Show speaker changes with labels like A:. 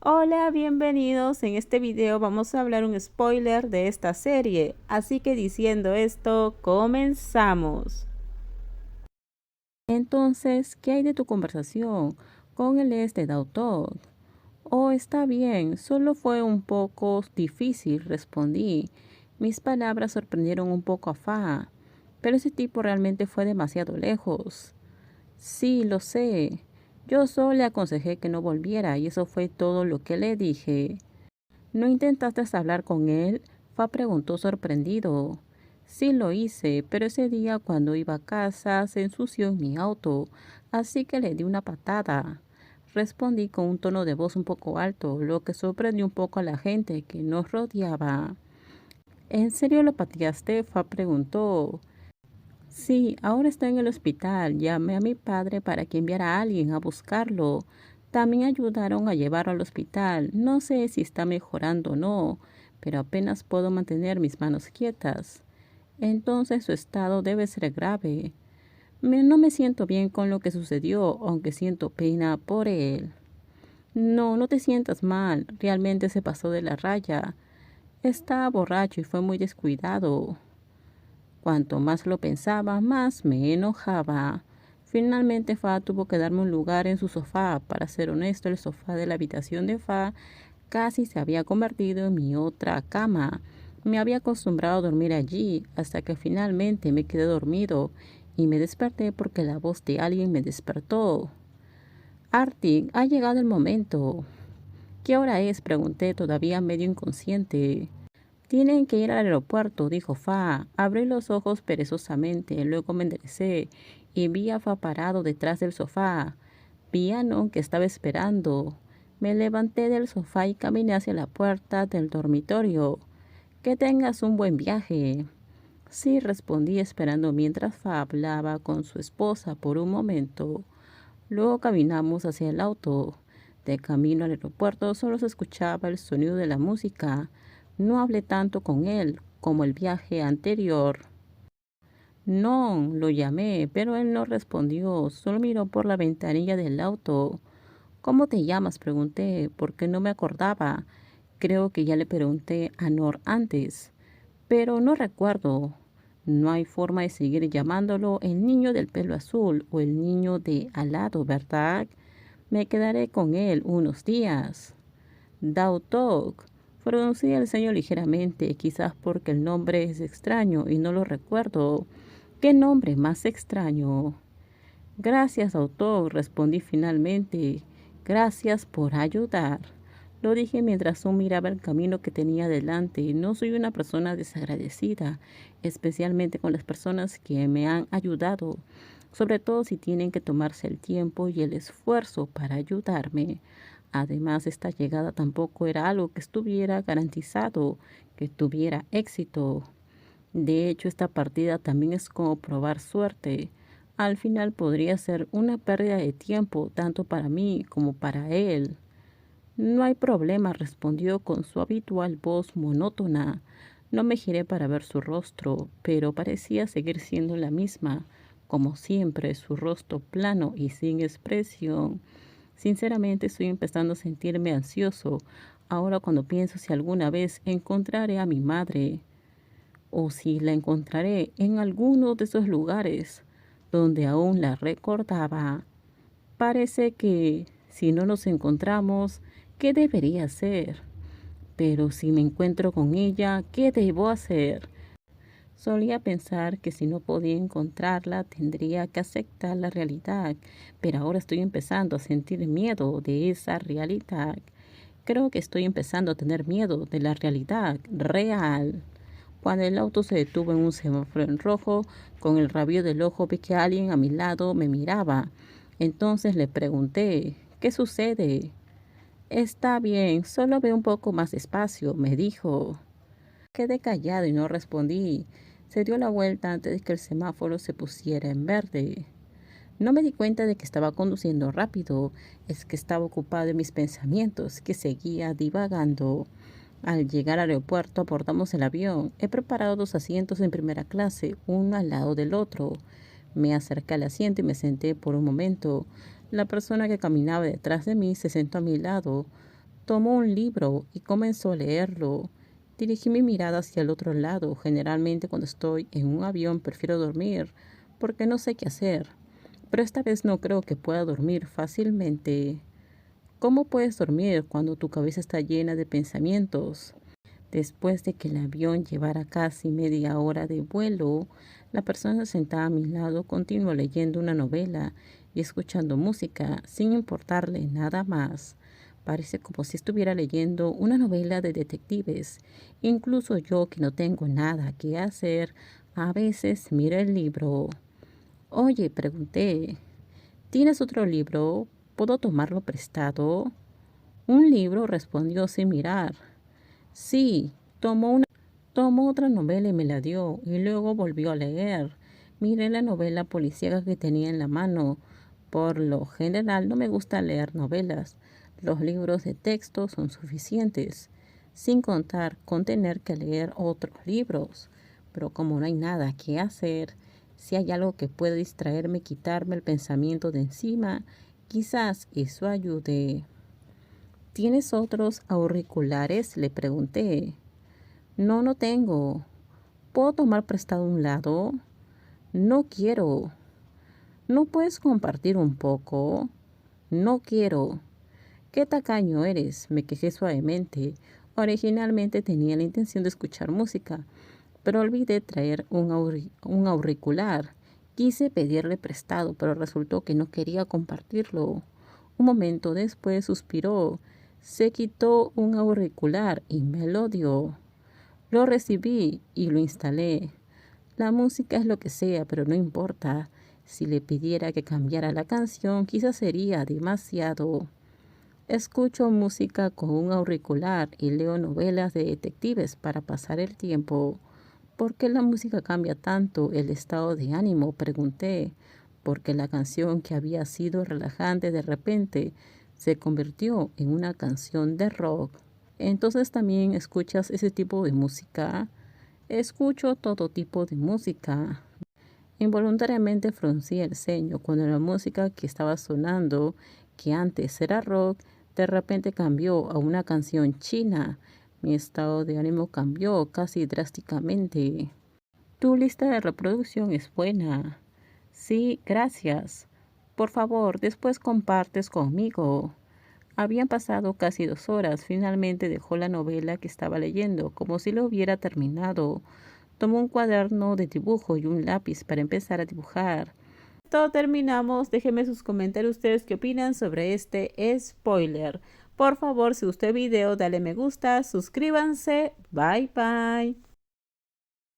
A: Hola, bienvenidos. En este video vamos a hablar un spoiler de esta serie. Así que diciendo esto, comenzamos. Entonces, ¿qué hay de tu conversación con el de Dautot? Oh, está bien, solo fue un poco difícil, respondí. Mis palabras sorprendieron un poco a Fa, pero ese tipo realmente fue demasiado lejos. Sí, lo sé. Yo solo le aconsejé que no volviera y eso fue todo lo que le dije. ¿No intentaste hablar con él? Fa preguntó sorprendido. Sí lo hice, pero ese día cuando iba a casa se ensució en mi auto, así que le di una patada. Respondí con un tono de voz un poco alto, lo que sorprendió un poco a la gente que nos rodeaba. ¿En serio lo pateaste? Fa preguntó. Sí, ahora está en el hospital. Llamé a mi padre para que enviara a alguien a buscarlo. También ayudaron a llevarlo al hospital. No sé si está mejorando o no, pero apenas puedo mantener mis manos quietas. Entonces su estado debe ser grave. No me siento bien con lo que sucedió, aunque siento pena por él. No, no te sientas mal. Realmente se pasó de la raya. Estaba borracho y fue muy descuidado. Cuanto más lo pensaba, más me enojaba. Finalmente Fa tuvo que darme un lugar en su sofá. Para ser honesto, el sofá de la habitación de Fa casi se había convertido en mi otra cama. Me había acostumbrado a dormir allí hasta que finalmente me quedé dormido y me desperté porque la voz de alguien me despertó. Artie, ha llegado el momento. ¿Qué hora es? Pregunté, todavía medio inconsciente. Tienen que ir al aeropuerto, dijo Fa. Abrí los ojos perezosamente, luego me enderecé y vi a Fa parado detrás del sofá. Vi a Non que estaba esperando. Me levanté del sofá y caminé hacia la puerta del dormitorio. Que tengas un buen viaje. Sí, respondí esperando mientras Fa hablaba con su esposa por un momento. Luego caminamos hacia el auto. De camino al aeropuerto solo se escuchaba el sonido de la música. No hablé tanto con él como el viaje anterior. No, lo llamé, pero él no respondió, solo miró por la ventanilla del auto. ¿Cómo te llamas? Pregunté, porque no me acordaba. Creo que ya le pregunté a Nor antes, pero no recuerdo. No hay forma de seguir llamándolo el niño del pelo azul o el niño de al lado, ¿verdad? Me quedaré con él unos días. Dautok. Pronuncié el ceño ligeramente, quizás porque el nombre es extraño y no lo recuerdo. ¿Qué nombre más extraño? Gracias, Dautok, respondí finalmente. Gracias por ayudar. Lo dije mientras aún miraba el camino que tenía delante. No soy una persona desagradecida, especialmente con las personas que me han ayudado, sobre todo si tienen que tomarse el tiempo y el esfuerzo para ayudarme. Además, esta llegada tampoco era algo que estuviera garantizado, que tuviera éxito. De hecho, esta partida también es como probar suerte. Al final podría ser una pérdida de tiempo tanto para mí como para él. No hay problema, respondió con su habitual voz monótona. No me giré para ver su rostro, pero parecía seguir siendo la misma, como siempre, su rostro plano y sin expresión. Sinceramente estoy empezando a sentirme ansioso ahora cuando pienso si alguna vez encontraré a mi madre o si la encontraré en alguno de esos lugares donde aún la recordaba. Parece que si no nos encontramos, ¿qué debería hacer? Pero si me encuentro con ella, ¿qué debo hacer? Solía pensar que si no podía encontrarla, tendría que aceptar la realidad, pero ahora estoy empezando a sentir miedo de esa realidad. Creo que estoy empezando a tener miedo de la realidad real. Cuando el auto se detuvo en un semáforo en rojo, con el rabillo del ojo vi que alguien a mi lado me miraba. Entonces le pregunté, ¿qué sucede? Está bien, solo ve un poco más despacio, me dijo. Quedé callado y no respondí. Se dio la vuelta antes de que el semáforo se pusiera en verde. No me di cuenta de que estaba conduciendo rápido, es que estaba ocupado en mis pensamientos, que seguía divagando. Al llegar al aeropuerto abordamos el avión. He preparado 2 asientos en primera clase, uno al lado del otro. Me acerqué al asiento y me senté por un momento. La persona que caminaba detrás de mí se sentó a mi lado. Tomó un libro y comenzó a leerlo. Dirigí mi mirada hacia el otro lado. Generalmente cuando estoy en un avión prefiero dormir porque no sé qué hacer. Pero esta vez no creo que pueda dormir fácilmente. ¿Cómo puedes dormir cuando tu cabeza está llena de pensamientos? Después de que el avión llevara casi media hora de vuelo, la persona sentada a mi lado continuó leyendo una novela y escuchando música sin importarle nada más. Parece como si estuviera leyendo una novela de detectives. Incluso yo, que no tengo nada que hacer, a veces miro el libro. Oye, pregunté, ¿tienes otro libro? ¿Puedo tomarlo prestado? Un libro, respondió sin mirar. Sí, tomó otra novela y me la dio, y luego volvió a leer. Miré la novela policíaca que tenía en la mano. Por lo general no me gusta leer novelas. Los libros de texto son suficientes, sin contar con tener que leer otros libros. Pero como no hay nada que hacer, si hay algo que puede distraerme y quitarme el pensamiento de encima, quizás eso ayude. ¿Tienes otros auriculares?, le pregunté. No, no tengo. ¿Puedo tomar prestado un lado? No quiero. ¿No puedes compartir un poco? No quiero. ¿Qué tacaño eres?, me quejé suavemente. Originalmente tenía la intención de escuchar música, pero olvidé traer un auricular. Quise pedirle prestado, pero resultó que no quería compartirlo. Un momento después suspiró. Se quitó un auricular y me lo dio. Lo recibí y lo instalé. La música es lo que sea, pero no importa. Si le pidiera que cambiara la canción, quizás sería demasiado. Escucho música con un auricular y leo novelas de detectives para pasar el tiempo. ¿Por qué la música cambia tanto el estado de ánimo?, pregunté. Porque la canción que había sido relajante de repente se convirtió en una canción de rock. Entonces también escuchas ese tipo de música. Escucho todo tipo de música. Involuntariamente fruncí el ceño cuando la música que estaba sonando, que antes era rock, de repente cambió a una canción china. Mi estado de ánimo cambió casi drásticamente. Tu lista de reproducción es buena. Sí, gracias. Por favor, después compartes conmigo. Habían pasado casi 2 horas. Finalmente dejó la novela que estaba leyendo, como si lo hubiera terminado. Tomó un cuaderno de dibujo y un lápiz para empezar a dibujar. Todo terminamos. Déjenme sus comentarios ustedes qué opinan sobre este spoiler. Por favor, si gustó el video, dale me gusta, suscríbanse. Bye bye.